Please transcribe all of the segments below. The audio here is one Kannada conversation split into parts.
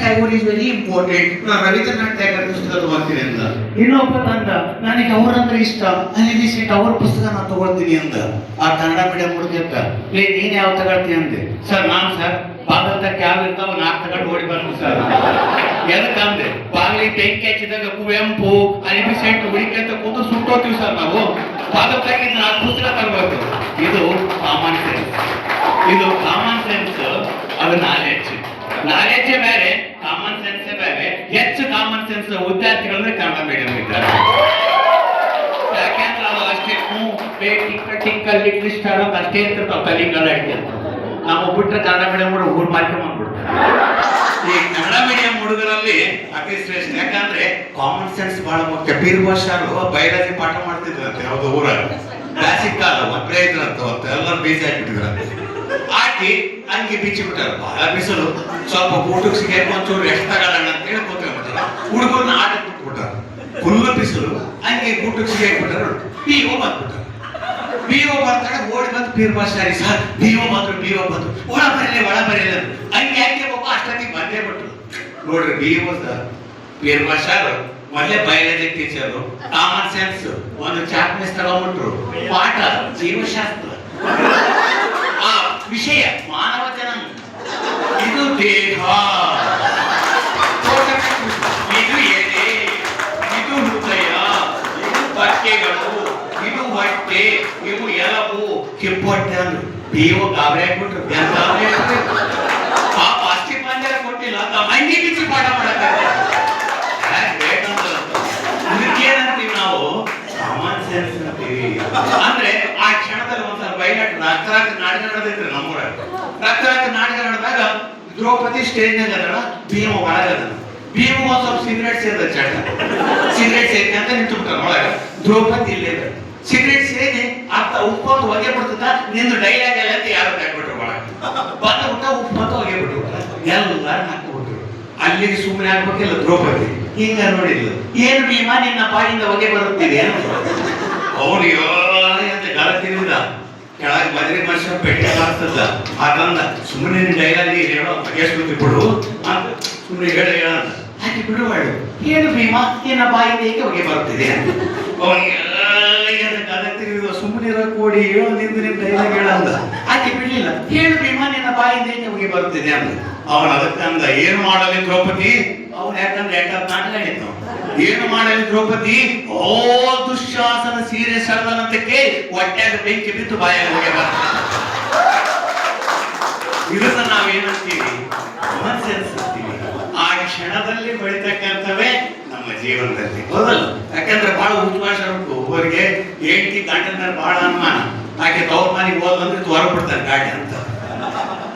Tagore is very important. ನಾನು ರವೀಂದ್ರನಾಥ್ ಟ್ಯಾಗೋರ್ ಪುಸ್ತಕ ತಗೊಳ್ತೀನಿ ಅಂದ. ಇನ್ನೊಬ್ಬ ತಂದ ನನಗೆ ಅವ್ರಂದ್ರೆ ಇಷ್ಟ, ಅನಿಬಿಸಿಟ್ ಅವ್ರ ಪುಸ್ತಕ ನಾನು ತಗೊಳ್ತೀನಿ ಅಂದ. ಆ ಕನ್ನಡ ಮೀಡಿಯಂ ಹುಡುಗಕ್ಕ ನೀನ್ ಯಾವ ತಗೊಳ್ತೀನಿ ಅಂದೆ. ಸರ್ ನಾನು ಸರ್ ಬಾಗಲ್ತಕ್ಕೆ ಯಾವ ಇರ್ತಾವ ನಾಲ್ಕು ತಗೊಂಡು ಓಡಿ ಬರ್ತೀನಿ ಸರ್. ಎದಕ್ಕಂದ್ರೆ ಬಾಗಿಲಿ ಬೆಂಕಿ ಹಚ್ಚಿದಾಗ ಕುವೆಂಪು ಅನಿಬಿಸೆಂಟ್ ಹುಡುಕಂತ ಕೂತು ಸುಟ್ಟೋತೀವಿ ಸರ್ ನಾವು. ಬಾಗಲ್ತಾಗಿ ನಾಲ್ಕು ಪುಸ್ತಕ ತರಬೇಕು. ಇದು ಕಾಮನ್ ಸೆನ್ಸ್. ಇದು ಕಾಮನ್ ಸೆನ್ಸ್. ಅದು ನಾಲೆಡ್ಜ್ ಬೇರೆ, ಕಾಮನ್ ಸೆನ್ಸ್ ಬೇರೆ. ಹೆಚ್ಚು ಕಾಮನ್ ಸೆನ್ಸ್ ವಿದ್ಯಾರ್ಥಿಗಳಂದ್ರೆ ಕನ್ನಡ ಮೀಡಿಯಂ ಇದ್ದಾರೆ. ಯಾಕೆಂದ್ರೆ ಅದು ಅಷ್ಟೇ ಟಿಕ್ಕಲ್ ಲಿಸ್ಟ್ ಆಡೋದು ಅಷ್ಟೇ ಇರ್ತಿರ್ತಾವ ಕಲಿಗಳ ಅಡಿಗೆ ಅಂತ. ನಾವು ಬಿಟ್ಟರೆ ಕನ್ನಡ ಮೀಡಿಯಂ ಹುಡುಗ ಊರು ಮಾಡ್ಕೊಂಡ್ಬಿಡ್ತಾರೆ. ಈ ಕನ್ನಡ ಮೀಡಿಯಂ ಹುಡುಗರಲ್ಲಿ ಅತಿ ಶ್ರೇಷ್ಠ. ಯಾಕಂದ್ರೆ ಕಾಮನ್ ಸೆನ್ಸ್ ಬಹಳ ಮುಖ್ಯ. ಬೀರ್ಬಾಷಾರು ಬಯಾಲಜಿ ಪಾಠ ಮಾಡ್ತಿದ್ರಂತೆ ಯಾವ್ದು ಊರಾಗ. ಬೇಸಿಕ್ ಕಾಲ ಒಬ್ಬರೇ ಇದ್ರಂತ, ಎಲ್ಲರೂ ಬೀಜ ಹಾಕ್ಬಿಟ್ಟಿದ್ರಂತೆ. ಹಾಕಿ ಹಂಗೆ ಬಿಚ್ಚಿ ಬಿಟ್ಟಾರ. ಬಹಳ ಬಿಸಿಲು, ಸ್ವಲ್ಪ ಊಟಕ್ಕೆ ಸಿಗೇ ಒಂಚೂರು ಎಷ್ಟು ತಗೋಣ ಅಂತ ಹೇಳಿ ಕೂತ್ಕೊಂಡ್ಬಿಟ್ಟಾರ. ಹುಡುಗರನ್ನ ಆಟಕ್ಕೆ ಬಿಟ್ಬಿಟ್ಟಾರ. ಫುಲ್ ಬಿಸಿಲು, ಹಂಗೆ ಊಟಕ್ಕೆ ಸಿಗಾಕ್ಬಿಟ್ಟಾರ. PO ಬಂದ್ಬಿಟ್ಟಾರ. PO ಬರ್ತಾಳೆ, ಓಡಿ ಬಂದು ಬೀರ್ಬಾಷಾರಿ ಸರ್ PO ಬಂದ್ರು ಒಳ ಬರೀಲ್ಲ ಹಂಗೆ ಯಾಕೆ ಹೋಗೋ ಅಷ್ಟೊತ್ತಿಗೆ ಬಂದೇ ಬಿಟ್ರು. ನೋಡ್ರಿ BO ಬೀರ್ಬಾಷಾರು ಒಳ್ಳೆ ಬಯಾಲಜಿ ಟೀಚರು, ಕಾಮನ್ ಸೆನ್ಸ್ ಒಂದು ಚಾಪ್ಟರ್ಸ್ ತಗೊಂಡ್ಬಿಟ್ರು. ಪಾಠ ಜೀವಶಾಸ್ತ್ರ, ಆ ವಿಷಯ ಮಾನವ ಜನಾಂಗ, ಇದು ದೇಹ, ಇದು ಎದೆ, ಇದು ಹೃದಯ, ಇದು ಬಟ್ಟೆಗಳು, ಇದು ಹೊಟ್ಟೆ, ಇವು ಎಲಬು, ಕಿಪ್ಪೊಟ್ಟೆ ಅಂದ್ರು. PO ಗಾಬರಿ ಆಗ್ಬಿಟ್ರು. ಪಾಪ ಅಸ್ಥಿ ಪಂಜರ ಕೊಟ್ಟಿಲ್ಲ, ಮಂಗಿ ಬಿಚ್ಚಿ ಪಾಠ ಮಾಡಕ್ಕಾಗ. ಇದಕ್ಕೇನಂತೀವಿ ನಾವು? ಕಾಮನ್ ಸೆನ್ಸ್ ಅಂತೀವಿ. ಅಂದ್ರೆ ಆ ಕ್ಷಣದಲ್ಲಿ ಒಂದ್ಸಲ ಬಯಲಾಟ ರಕ್ತರಾಕ ನಾಟಕ ನಡೆದಿದ್ರು ನಮ್ಮೂರ. ರಕ್ತರಾಕ ನಾಟಕ ನಡೆದಾಗ ದ್ರೌಪದಿ ಸ್ಟೇಜ್ನಾಗ ಅದಳ, ಭೀಮ ಒಳಗದ. ಭೀಮ ಒಂದ್ ಸ್ವಲ್ಪ ಸಿಗರೇಟ್ ಸೇರಿದ ಚಟ. ಸಿಗರೇಟ್ ಸೇರಿ ಅಂತ ನಿಂತು ಬಿಟ್ಟಾರ ಒಳಗ. ದ್ರೌಪದಿ ಇಲ್ಲೇ ಸಿಗರೇಟ್ ಸೇರಿ ಅರ್ಥ ಉಪ್ಪೊಂದು ಹೊಗೆ ಬಿಡ್ತದ. ನಿಂದು ಡೈಲಾಗ್ ಎಲ್ಲ ಯಾರು ಹಾಕ್ಬಿಟ್ರು ಒಳಗ. ಬಂದ ಊಟ ಉಪ್ಪು ಮತ್ತು ಹೊಗೆ ಬಿಟ್ರು. ಎಲ್ಲಾರು ಹಾಕ್ಬಿಟ್ರು. ಅಲ್ಲಿಗೆ ಸುಮ್ಮನೆ ಆಗ್ಬೇಕಿಲ್ಲ ದ್ರೌಪದಿ. ಹಿಂಗ ನೋಡಿದ್ಲು. ಏನು ಭೀಮ ನಿನ್ನ ಬಾಯಿಂದ ಹೊಗೆ ಬರುತ್ತಿದೆ ಅವನು ಅಂತ ಗಲ ತಿಂದ. ಕೆಳಗೆ ಬದ್ರಿ ಮನುಷ್ಯ ಪೆಟ್ಟೆ ಬರ್ತದ. ಅದನ್ನ ಸುಮ್ಮನೆ ಡೈಲಾಗ್ ಹೇಳೋ ಬಗೆಸ್ಬಿಟ್ಟು ಬಿಡು ಅಂತ ಸುಮ್ಮನೆ ಹೇಳ ಹಾಕಿ ಬಿಡುವಾಳು. ಏನು ಭೀಮ ನಿನ್ನ ಬಾಯಿಂದ ಏಕೆ ಹೊಗೆ ಬರುತ್ತಿದೆ ಅಂತ ಅವನಿಗೆ ಗಲ ತಿರುಗಿದ. ಸುಮ್ಮನೆ ಕೋಡಿ ಹೇಳೋ ನಿಂದು ನಿನ್ ಡೈಲಾಗ್ ಹೇಳ ಅಂದ. ಆಕೆ ಬಿಡ್ಲಿಲ್ಲ. ಹೇಳು ಭೀಮ ನಿನ್ನ ಬಾಯಿಂದ ಏಕೆ ಹೊಗೆ ಬರುತ್ತಿದೆ ಅಂದ. ಅವನು ಅದಕ್ಕೆ ಅಂದ, ಏನು ಮಾಡಲಿ ದ್ರೌಪದಿ? ಅವನು ಯಾಕಂದ್ರೆ ನಾಟಕ ಆಯ್ತು. ಏನು ಮಾಡಲಿ ದ್ರೌಪದಿ? ಓ ದುಶ್ಯಾಸನ ಸೀರೆ ಸರದನಂತಕ್ಕೆ ಹೊಟ್ಯಾಗ ಬೆಂಕಿ ಬಿದ್ದು ಬಾಯಾಗ ಹೋಗಿ ಬರ್ತದೆ. ಇದನ್ನ ನಾವೇನಂತೀವಿ? ಕಾಮನ್ ಸೆನ್ಸ್ ಅಂತೀವಿ. ಆ ಕ್ಷಣದಲ್ಲಿ ಬೆಳಿತಕ್ಕಂಥವೇ ನಮ್ಮ ಜೀವನದಲ್ಲಿ, ಹೌದಲ್ಲ? ಯಾಕಂದ್ರೆ ಬಹಳ ಉದ್ವಾಸ ಉಂಟು ಒಬ್ಬರಿಗೆ. ಹೆಂಡತಿ ಗಂಡನ ಬಹಳ ಅನುಮಾನ. ಆಕೆ ತವ್ರ ಮನೆಗೆ ಹೋದಂದ್ರೆ ಹೊರಬಿಡ್ತಾರೆ ಗಾಡಿ ಅಂತ.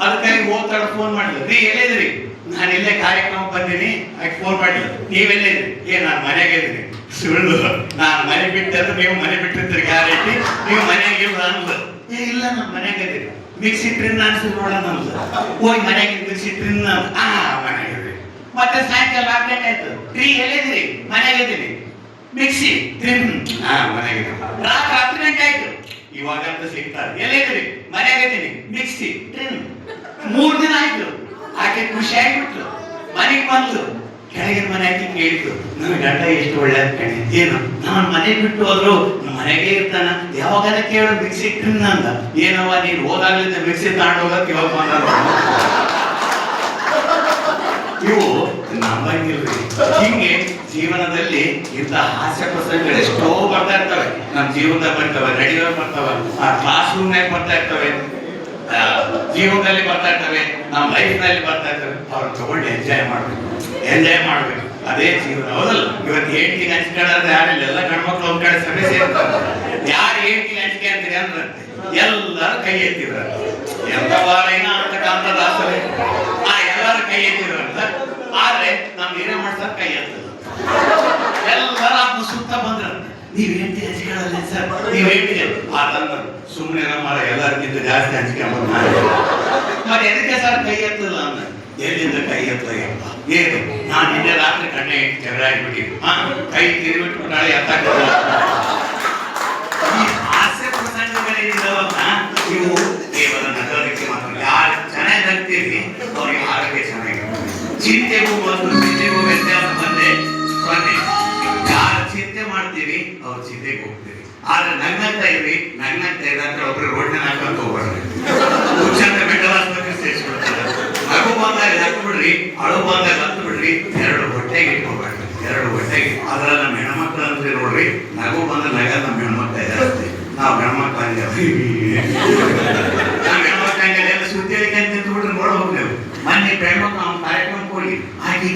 ಅದಕ್ಕಾಗಿ ಹೋಗ್ತಾಳೆ. ಫೋನ್ ಮಾಡಿದ್ರು, ನೀ ಎಲ್ಲಿದ್ರಿ? ನಾನು ಇಲ್ಲೇ ಕಾರ್ಯಕ್ರಮ ಬಂದೀನಿ. ಆಕೆ ಫೋನ್ ಮಾಡಿಲ್ಲ, ನೀವೆಲ್ಲಿದ್ರಿ? ನಾನು ಮನೆಗೆ ಇದ್ರಿ. ಸುಳ್ಳು. ನಾನು ಮನೆ ಬಿಟ್ಟೆ ಅಂದ್ರೆ ನೀವು ಮನೆ ಬಿಟ್ಟಿರ್ತೀರಿ ಗ್ಯಾರಂಟಿ. ನೀವು ಮನೆಗೆ ಇಲ್ಲ ಅನ್ನೋದು. ಇಲ್ಲ ನಾನು ಮನೆಗೆ ಇದ್ದೀರಿ. ಮಿಕ್ಸಿ ಟ್ರಿನ್ ಅನ್ಸಿದ್ ನೋಡೋಣ ಅನ್ನೋದು. ಹೋಗಿ ಮನೆಗೆ ಮಿಕ್ಸಿ ಟ್ರಿನ್ ಮನೆಗೆ ಇದ್ರಿ. ಮತ್ತೆ ಸಾಯಂಕಾಲ 4 ಗಂಟೆ ಆಯ್ತು. ಎಲ್ಲಿದ್ದೀರಿ? ಮನೆಗೆ ಇದ್ದೀರಿ. ಮಿಕ್ಸಿ ಟ್ರಿನ್ ಮನೆಗೆ. ರಾತ್ರಿ 10 ಗಂಟೆ ಆಯ್ತು. ಇವಾಗಂತ ಸಿಗ್ತಾರೆ. ಎಲ್ಲಿದ್ರಿ? ಮನೆಗೆ ಇದ್ದೀನಿ. ಮಿಕ್ಸಿ ಟ್ರಿನ್. 3 ದಿನ ಆಯ್ತು. ಆಕೆ ಖುಷಿ ಆಗ್ಬಿಟ್ಲು. ಮನೆಗೆ ಬಂದ್ಲು. ಕೆಳಗಿನ ಮನೆ ಆಕೆ ಕೇಳಿದ್ರು, ನನ್ನ ಗಂಡ ಎಷ್ಟು ಒಳ್ಳೆಯದ್ ಕಣೆ. ಏನು ನಾನು ಮನೆ ಬಿಟ್ಟು ಹೋದ್ರು ಮನೆಗೆ ಇರ್ತಾನ, ಯಾವಾಗಾರ ಕೇಳೋ ಮಿಕ್ಸಿ ಟ್ರಿನ್ ಅಂದ. ಏನವ ನೀನು ಹೋದಾಗ್ಲಿಂದ ಮಿಕ್ಸಿ ತಗೊಂಡೋಗಕ್ಕೆ ಇವಾಗ ಬಂದ. ಇವು ನಂಬಂಗಿಲ್ರಿ. ಹಿಂಗೆ ಜೀವನದಲ್ಲಿ ಇಂಥ ಹಾಸ್ಯ ಪ್ರಸಂಗಗಳು ಎಷ್ಟೋ ಬರ್ತಾ ಇರ್ತವೆ. ನಮ್ಮ ಜೀವನದಾಗ ಬರ್ತವೆ, ರೇಡಿಯೋ ಬರ್ತವೆ, ಕ್ಲಾಸ್ ರೂಮ್ನಾಗ ಬರ್ತಾ ಇರ್ತವೆ, ಜೀವನದಲ್ಲಿ ಬರ್ತಾ ಇರ್ತವೆ, ನಮ್ಮ ಲೈಫ್ ನಲ್ಲಿ ಬರ್ತಾ ಇರ್ತವೆ. ಅವ್ರು ತಗೊಂಡು ಎಂಜಾಯ್ ಮಾಡ್ಬೇಕು. ಅದೇ ಜೀವನ, ಹೌದಲ್ಲ? ಇವತ್ತು ಹೆಂಡತಿಗೆ ಹಂಚ್ಕೊಳ್ಳೋದು ಯಾರಿಲ್ಲ. ಎಲ್ಲ ಗಂಡ್ಮಕ್ಳು ಒಂದ್ ಕಡೆ ಸಭೆ ಸೇರ್ತಾರೆ. ಯಾರು ಹೆಂಡತಿಗೆ ಹಂಚಿಕೆ ಅಂತೀರಿ ಅಂದ್ರೆ ಎಲ್ಲರೂ ಕೈ ಎತ್ತಿದ್ರು. ಎಂತ ಬಾರೇನ ಅಂತ ಕಾಂತದಾಸರೇ ಎಲ್ಲರೂ ಕೈ ಎತ್ತಿದ್ರು ಅಂತ. ಆದ್ರೆ ನಮ್ ಏನೇ ಮಾಡ್ತಾರೆ ಕೈ ಎತ್ತದ. ಎಲ್ಲರೂ ಸುತ್ತ ಬಂದ್ರಂತೆ. ನೀವ್ ಹೆಂಡತಿ ಹಂಚ್ಕೊಳ್ಳಲ್ಲ ಸರ್, ನೀವ್ ಹೆಂಡತಿಗೆ ಅದನ್ನ ಸುಮ್ಮನೆ ನಮ್ಮ ಎಲ್ಲರಿಗಿಂತ ಜಾಸ್ತಿ ಹಂಚಿಕೆ ಮತ್ತೆ ಎದಕ್ಕೆ ಸರ್ ಕೈ ಎತ್ತಲ್ಲ ಅಂದ್ರೆ, ಎಲ್ಲಿಂದ ಕೈ ಎತ್ತಯ್ಯಪ್ಪ? ಏನು ನಾನು ನಿನ್ನೆ ರಾತ್ರಿ ಕಣ್ಣೆ ಜಗಳ ಆಗ್ಬಿಟ್ಟಿದ್ದು. ಕೈ ತಿರುಗಿಟ್ಬಿಟ್ಟಾಳೆ ಎತ್ತಾಕ. ಈ ಹಾಸ್ಯ ಪ್ರಸಂಗಗಳಿಂದವನ್ನ ಇವು ಕೇವಲ ನಗರಕ್ಕೆ ಮಾತ್ರ. ಯಾರು ಚೆನ್ನಾಗಿ ನಗ್ತೀರಿ ಅವ್ರಿಗೆ ಆರೋಗ್ಯ ಚೆನ್ನಾಗಿರುತ್ತೆ. ಚಿಂತೆಗೂ ಮತ್ತು ಚಿಂತೆಗೂ ವ್ಯತ್ಯಾಸ ಬಂದ್ರೆ ಸೊನ್ನೆ. ಯಾರು ಚಿಂತೆ ಮಾಡ್ತೀವಿ ಅವ್ರ ಚಿಂತೆಗೆ ಹೋಗ್ತೀವಿ. ಆದ್ರೆ ನಗ್ನಗ್ತಾ ಇರಿ ಅಂತ ಒಬ್ರು ರೋಡ್ನ ಹಾಕೊಂತ ಹೋಗ್ಬಾರ್ದು. ಹುಚ್ಚಂತ ಮೆಂಟಲ್ ಆಸ್ಪತ್ರೆ ಸೇರಿಸ್ಬಿಡ್ತಾರೆ. ನಗು ಬಂದಾಗ ಹತ್ತು ಬಿಡ್ರಿ, ಅಳು ಬಂದಾಗ ಹತ್ತು ಬಿಡ್ರಿ, ಎರಡು ಹೊಟ್ಟೆಗೆ ಇಟ್ಕೋಬಾರ್ದು. ಎರಡು ಹೊಟ್ಟೆಗೆ. ಅದ್ರ ನಮ್ಮ ಹೆಣ್ಮಕ್ಳು ಅಂದ್ರೆ ನೋಡ್ರಿ, ನಗು ಬಂದ ನಗ ನಮ್ಮ ಹೆಣ್ಮಕ್ಳ ಜಾಸ್ತಿ. ನಾವು ಹೆಣ್ಮಕ್ಳ ನಾವು ಹೆಣ್ಮಕ್ಳ ಎಲ್ಲ ಸುದ್ದಿ ಅಂತ ಬಿಟ್ರೆ ನೋಡ್ಬೇಕು ನೀವು. ಮೊನ್ನೆ ಹೆಣ್ಮಕ್ಳು ನಾವು ಕಾರ್ಯಕ್ರಮಕ್ಕೆ ಹೋಗಿ ಹಾಗೆ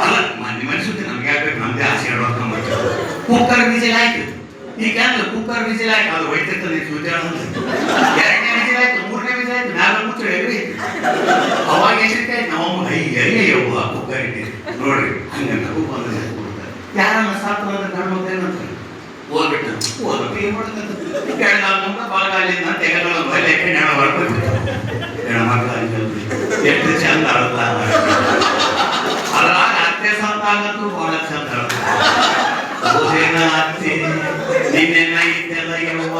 ಅಲ್ಲ ಮೊನ್ನೆ ಮನಸ್ಸುತ್ತೆ ನಮ್ಗೆ ಯಾಕೆ ನಮ್ಗೆ ಆಸೆ ಹೇಳ್ಕೊಂಡ್ಬರ್ತೀವಿ. ಕುಕ್ಕರ್ ವಿಸಿಲ್ ಆಯ್ತು. ಈಗ ಕುಕ್ಕರ್ ವಿಸಿಲ್ ಆಯ್ತು, ಅದು ಹೋಯ್ತಿರ್ತದೆ ಸುದ್ದಿ ಎರಡನೇ ವಿಸಿಲ್ ಆಯ್ತು, ಮೂರನೇ ವಿಸಿಲ್ ಆಯ್ತು, ನಾಲ್ಕು ಮುಚ್ಚು ಎಲ್ಲಿ ಅವಾಗ ಎಷ್ಟಕ್ಕೆ ನಾವು ಎಲ್ಲಿಯವ್ವ ಕುಕ್ಕರ್ ಇಟ್ಟಿದೆ ನೋಡ್ರಿ. ಹಂಗೆ ನಗು ಬಂದ ಯಾರನ್ನ ಸಾಕ್ತಾರೆ ಕಾಣ್ಬೋದೇನಂತ ಓದ್ಬಿಟ್ಟು ಓದ್ಬಿಟ್ಟು ಏನ್ ಮಾಡ್ತಂತ ಕೆಳಗಾಲ ಬಾಳಗಾಲಿಂದ ತೆಗಲ ಬಯಲಕ್ಕೆ ನೆಣ ಹೊರಬಿಟ್ಟು ಹೆಣ್ಮಕ್ಳ ಎಷ್ಟು ಚಂದ ಅರ್ಥ ಅದ್ರಾಗ ಅತ್ತೆ ಸಂತ ಆಗಂತೂ ಬಹಳ ಚಂದ ಓದೇನ ಅತ್ತೆ ನಿನ್ನೆಲ್ಲ ಇದ್ದೆಲ್ಲ ಯವ್ವ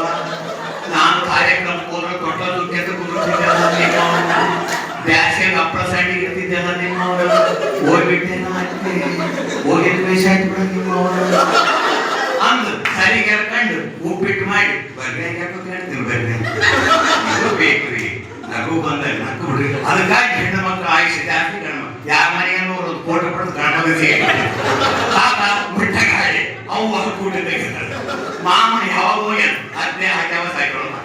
ನಾನು ಕಾರ್ಯಕ್ರಮ ಹೋದ್ರೆ ದೊಡ್ಡ ದುಡ್ಡು ಕುದುರ್ತಿದ್ದೆಲ್ಲ ನಿಮ್ಮ ಬ್ಯಾಸಿಗೆ ಹಪ್ಪಳ ಸಂಡಿಗೆ ಇರ್ತಿದ್ದೆಲ್ಲ ನಿಮ್ಮವರು ಹೋಗ್ಬಿಟ್ಟೇನ ಅತ್ತೆ ಹೋಗಿದ ವೇಷ ಆಯ್ತು ಬಿಡ ನಿಮ್ಮವರು ಅಂದು ಸರಿ ಕರ್ಕೊಂಡು ಉಪ್ಪಿಟ್ಟು ಮಾಡಿ ಬರ್ರಿ ಹೇಳ್ತೀನಿ ಬರ್ರಿ ಇದು ಬೇಕು ರೀ. ನಗು ಬಂದಾಗ ನಕ್ಕು ಬಿಡ್ರಿ. ಅದಕ್ಕಾಗಿ ಹೆಣ್ಣು ಮಕ್ಕಳು ಆಯುಷ್ಯ ಜಾಸ್ತಿ ಗಂಡು ಯಾರ ಮನೆಯನ್ನು ಒಂದು ಫೋಟೋ ಪಡೆದು ಗಣಮಗಸಿ ಆತ ಬಿಟ್ಟ ಗಾಳಿ ಅವು ಕೂಡಿದ್ದಾಗ ಮಾಮನ ಯಾವಾಗೋ ಏನು ಅದ್ನೇ ಹಾಕ್ಯಾವ ಸಾಯ್ಕೊಳ್ಳೋ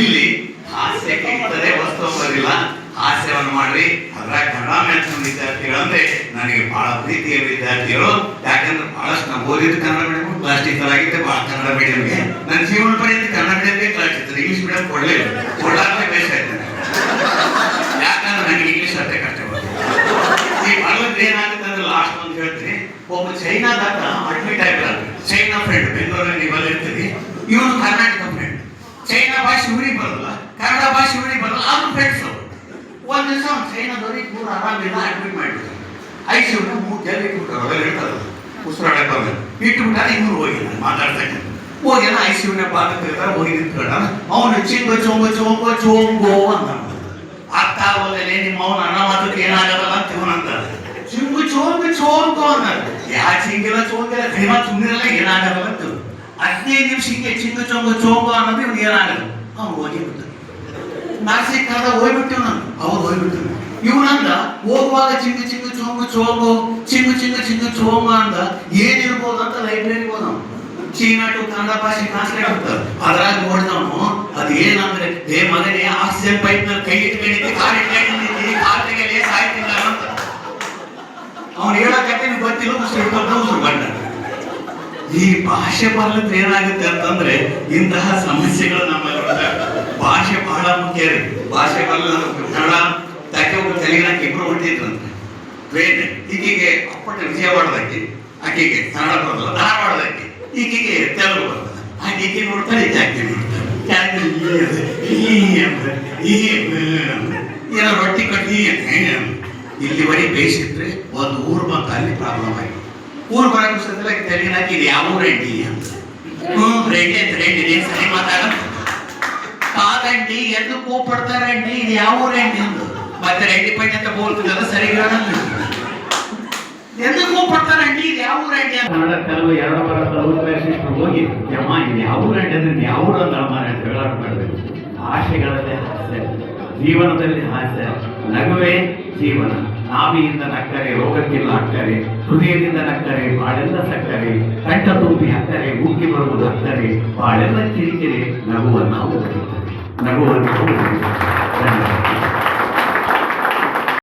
ಇಲ್ಲಿ ಹಾಸ್ಯಕ್ಕೆ ಇರ್ತದೆ ವಸ್ತು ಬರಿಲ್ಲ. ಹಾಸ್ಯವನ್ನು ಮಾಡ್ರಿ. ಅದ್ರಾಗ ಕನ್ನಡ ಮೆಲ್ಸಿನ ವಿದ್ಯಾರ್ಥಿಗಳಂದ್ರೆ ನನಗೆ ಬಹಳ ಪ್ರೀತಿಯ ವಿದ್ಯಾರ್ಥಿಗಳು. ಯಾಕಂದ್ರೆ ಬಹಳಷ್ಟು ನಾವು ಓದಿದ್ದು ಕನ್ನಡ ಮೀಡಿಯಂ, ಕ್ಲಾಸ್ ಟೀಚರ್ ಆಗಿದ್ದೆ ಬಹಳ ಕನ್ನಡ ಮೀಡಿಯಂಗೆ. ನನ್ನ ಜೀವನ ಪರ್ಯಂತ ಕನ್ನಡ ಮೀಡಿಯಂಗೆ ಕ್ಲಾಸ್ ಟೀಚರ್. ಇಂಗ್ಲಿಷ್ ಮೀಡಿಯಂ ಕೊಡ್ಲಿಲ್ಲ, ಕೊಡಲಾರ್ದೆ ಬೇಸ ಇರ್ತೇನೆ. ಯಾಕಂದ್ರೆ ನನಗೆ ಇಂಗ್ಲಿಷ್ ಅಷ್ಟೇ ಕಷ್ಟ ಬರ್ತದೆ. ಈ ಬರೋದು ಏನಾಗುತ್ತೆ ಅಂದ್ರೆ ಲಾಸ್ಟ್ ಅಂತ ಹೇಳ್ತೀನಿ. ಒಬ್ಬ ಚೈನಾದಾಗ ಅಡ್ಮಿಟ್ ಆಗಿದ್ದಾರೆ. ಚೈನಾ ಫ್ರೆಂಡ್ ಬೆಂಗಳೂರಲ್ಲಿ ನೀವೆಲ್ಲ ಇರ್ತೀರಿ. ಇವನು ಕರ್ನಾಟಕ ಫ್ರೆಂಡ್. ಚೈನಾ ಭಾಷೆ ಇವರಿಗೆ ಬರಲ್ಲ, ಕನ್ನಡ ಭಾಷೆ ಇವರಿಗೆ ಬರಲ್ಲ. ಅವ್ರ ಫ್ರೆಂಡ್ಸ್ ಒಂದ್ ದಿವಸ ಅವ್ನು ಚೈನಾದವ್ರಿಗೆ ಪೂರ ಆರಾಮಿಲ್ಲ ಅಡ್ಮಿಟ್ ಮಾಡಿಬಿಟ್ಟು ಐಸಿಯುನ 3 ಜನ ಇಟ್ಬಿಟ್ಟಾರ. ಅವೆಲ್ಲ ಇರ್ತಾರಲ್ಲ ಉಸಿರಾಡಕ್ಕೆ ಬರಲ್ಲ ಇಟ್ಬಿಟ್ಟಾರ. ಇನ್ನೂರು ಹೋಗಿಲ್ಲ ಮಾತಾಡ್ತಕ್ಕ ಹೋಗ್ಯಾನ ಐಸಿಯುನ ಭಾಗಕ್ಕೆ ಇರ್ತಾರೆ. ಹೋಗಿ ನಿಂತ್ಕೊಂಡ ಅವನು ಚಿಂಗು ಚೊಂಗು ಚೊಂಗು ಚೋಂಗೋ ಅಂತ ಅರ್ಥ ಆಗೋದಲ್ಲೇ ನಿಮ್ಮ ಅವನ ಅನ್ನ ಮಾತಕ್ಕೆ ಏನಾಗಲ್ಲ ಅಂತ ಇವನಂತಾರೆ. ಚಿಂಗು ಚೋಂಗು ಚೋಂಗೋ ಅಂತಾರೆ. ಯಾ ಚಿಂಗಿಲ್ಲ ಚೋಂಗಿಲ್ಲ ಕಡಿಮೆ ಸುಮ್ಮನಿರಲ್ಲ ಏನಾಗಲ್ಲ ಅಂತ 15 ನಿಮಿಷ ಹಿಂಗೆ ಚಿಂಗು ಚೊಂಗು ಚೋಂಗೋ ಅನ್ನೋದು ಇವ್ನು ಏನಾಗಲ್ಲ. ಅವ್ನು ಹೋಗಿಬಿಡ್ತಾನೆ. ನಾಸಿಕ್ ಕಾದ ಹೋಗ್ಬಿಟ್ಟಿವ್ ನಾನು. ಅವ್ರು ಹೋಗ್ಬಿಟ್ಟು ಇವನಂದ ಹೋಗುವಾಗ ಚಿಂಗು ಚಿಂಗು ಚೋಂಗು ಚೋಂಗು ಚಿಂಗು ಚಿಂಗು ಚಿಂಗು ಚೋಂಗು ಅಂದ ಏನಿರ್ಬೋದು ಅಂತ ಲೈಬ್ರರಿಗೆ ಹೋದವ್. ಚೀನಾ ಟು ಕನ್ನಡ ಭಾಷೆ ಟ್ರಾನ್ಸ್ಲೇಟ್ ಆಗ್ತದೆ. ಅದ್ರಾಗ ನೋಡಿದವನು ಅದು ಏನಂದ್ರೆ ಹೇ ಮಗನೇ ಆಕ್ಸಿಜನ್ ಪೈಪ್ ನಲ್ಲಿ ಕೈ ಇಟ್ಕೊಂಡಿದ್ದೆ ಕಾರ್ ಇಟ್ಕೊಂಡಿದ್ದಿ ಕಾರ್ ತೆಗೆಯಲೇ ಸಾಯ್ತಿಲ್ಲ ಅಂತ ಅವ್ನು ಹೇಳಕತ್ತೆ ಗೊತ್ತಿಲ್ಲ. ಉಸಿರು ಬಂದ. ಈ ಭಾಷೆ ಬರ್ಲಿದ್ರೆ ಏನಾಗುತ್ತೆ ಅಂತಂದ್ರೆ ಇಂತಹ ಸಮಸ್ಯೆಗಳು ನಮ್ಮಲ್ಲಿ ಭಾಷೆ ಬಹಳ ಮುಖ್ಯ ರೀ. ಭಾಷೆ ಬರಲ್ಲ. ಕನ್ನಡ ತಕ್ಕೆ ಒಬ್ಬರು ತೆಲುಗಿನಾಕ ಇಬ್ರು ಹೊಂಟಿದ್ರಂತೆ ಟ್ರೈನ್. ಈಗೀಗೆ ಅಪ್ಪಟ ವಿಜಯವಾಡದಕ್ಕೆ ಆಕೆಗೆ ಕನ್ನಡ ಬರೋದಲ್ಲ, ಧಾರವಾಡದಕ್ಕೆ ಈಕೆಗೆ ತೆಲುಗು ಬರ್ತದೆ. ಆಕೆ ಈಕೆ ನೋಡ್ತಾರೆ, ಈಕೆ ಆಕೆ ನೋಡ್ತಾರೆ. ಏನೋ ರೊಟ್ಟಿ ಕಟ್ಟಿ ಇಲ್ಲಿವರೆಗೆ ಬೇಯಿಸಿದ್ರೆ ಒಂದು ಊರು ಬಂತ ಅಲ್ಲಿ ಪ್ರಾಬ್ಲಮ್ ಆಗಿ ಊರು ಬರಕ್ಕೆ ಸತ್ತಲ್ಲ ತೆಲುಗಿನಾಕಿ ಇದು ಯಾವ ರೆಡ್ಡಿ ಅಂತ ರೆಡ್ಡಿ ಅಂತ ರೆಡ್ಡಿ ಸರಿ ಮಾತಾಡ ಕಾದಂಡಿ ಎಂದು ಕೂಪಡ್ತಾರಂಡಿ ಇದು ಯಾವ ರೆಡ್ಡಿ ಅಂತ ಮತ್ತೆ ರೆಡ್ಡಿ ಪೈಟ್ ಅಂತ ಬೋಲ್ತಿದ್ದಲ್ಲ ಸರಿ ಎಂದು ಕೂಪಡ್ತಾರಂಡಿ ಇದು ಯಾವ ರೆಡ್ಡಿ ಅಂತ ಕನ್ನಡ ತೆಲುಗು ಎರಡು ಬರೋದು ಹೋಗಿ ಯಮ್ಮ ಇದು ಯಾವ ರೆಡ್ಡಿ ಅಂದ್ರೆ ಯಾವ ಅಂತ ಹೇಳಾಟ ಮಾಡಬೇಕು. ಭಾಷೆಗಳಲ್ಲೇ ಹಾಸ್ಯ, ಜೀವನದಲ್ಲಿ ಹಾಸ್ಯ. ನಗುವೇ ಜೀವನ. ನಾಭಿಯಿಂದ ನಕ್ಕರೆ ರೋಗಕ್ಕಿಲ್ಲ ಅಕ್ಕರೆ, ಹೃದಯದಿಂದ ನಕ್ಕರೆ ಬಾಳೆಲ್ಲ ಸಕ್ಕರೆ, ಕಂಠ ತುಂಬಿ ಹಕ್ಕರೆ ಉಕ್ಕಿ ಬರುವುದು ಹಕ್ಕರೆ, ಬಾಳೆಲ್ಲ ಕಿರಿಕಿರಿ ನಗುವನ್ನು ನಗುವನ್ನು